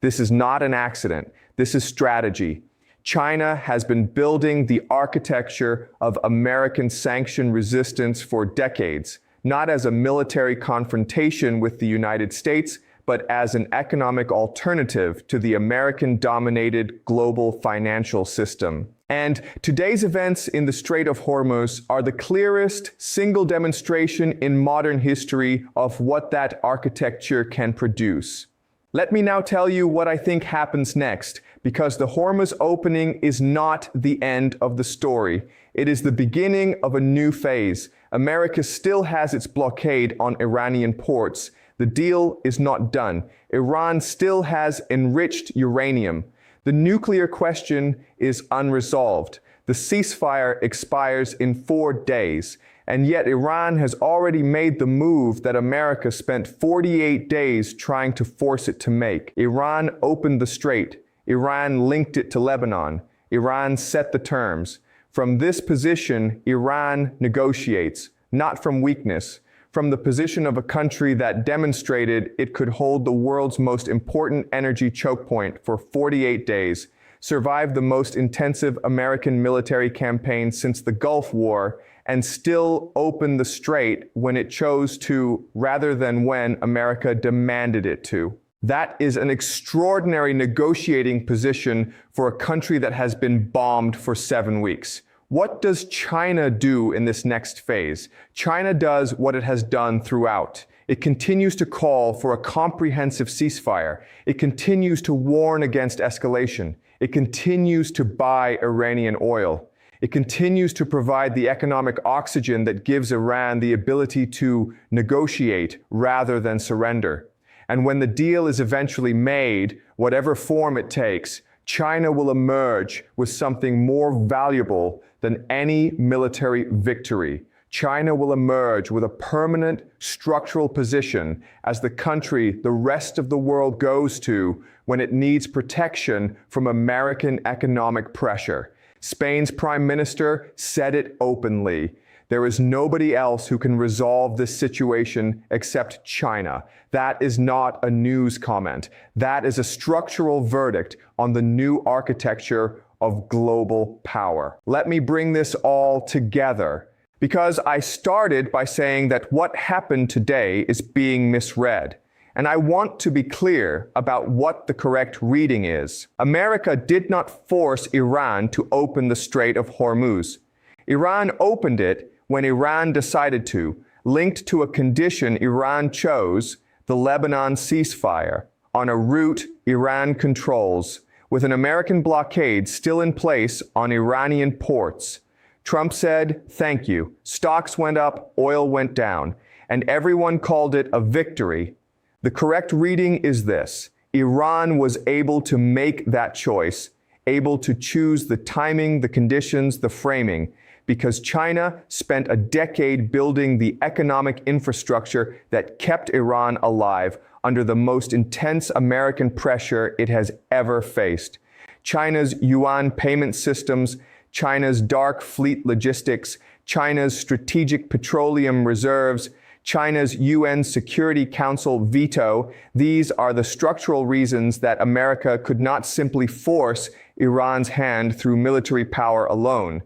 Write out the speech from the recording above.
This is not an accident. This is strategy. China has been building the architecture of American sanction resistance for decades, not as a military confrontation with the United States, but as an economic alternative to the American-dominated global financial system. And today's events in the Strait of Hormuz are the clearest single demonstration in modern history of what that architecture can produce. Let me now tell you what I think happens next, because the Hormuz opening is not the end of the story. It is the beginning of a new phase. America still has its blockade on Iranian ports. The deal is not done. Iran still has enriched uranium. The nuclear question is unresolved. The ceasefire expires in 4 days. And yet Iran has already made the move that America spent 48 days trying to force it to make. Iran opened the strait. Iran linked it to Lebanon. Iran set the terms. From this position, Iran negotiates, not from weakness, from the position of a country that demonstrated it could hold the world's most important energy choke point for 48 days, survive the most intensive American military campaign since the Gulf War, and still open the strait when it chose to, rather than when America demanded it to. That is an extraordinary negotiating position for a country that has been bombed for 7 weeks. What does China do in this next phase? China does what it has done throughout. It continues to call for a comprehensive ceasefire. It continues to warn against escalation. It continues to buy Iranian oil. It continues to provide the economic oxygen that gives Iran the ability to negotiate rather than surrender. And when the deal is eventually made, whatever form it takes, China will emerge with something more valuable than any military victory. China will emerge with a permanent structural position as the country the rest of the world goes to when it needs protection from American economic pressure. Spain's prime minister said it openly. There is nobody else who can resolve this situation except China. That is not a news comment. That is a structural verdict on the new architecture of global power. Let me bring this all together, because I started by saying that what happened today is being misread. And I want to be clear about what the correct reading is. America did not force Iran to open the Strait of Hormuz. Iran opened it when Iran decided to, linked to a condition Iran chose, the Lebanon ceasefire, on a route Iran controls, with an American blockade still in place on Iranian ports. Trump said, "Thank you." Stocks went up, oil went down, and everyone called it a victory. The correct reading is this: Iran was able to make that choice, able to choose the timing, the conditions, the framing, because China spent a decade building the economic infrastructure that kept Iran alive under the most intense American pressure it has ever faced. China's yuan payment systems, China's dark fleet logistics, China's strategic petroleum reserves, China's UN Security Council veto, these are the structural reasons that America could not simply force Iran's hand through military power alone.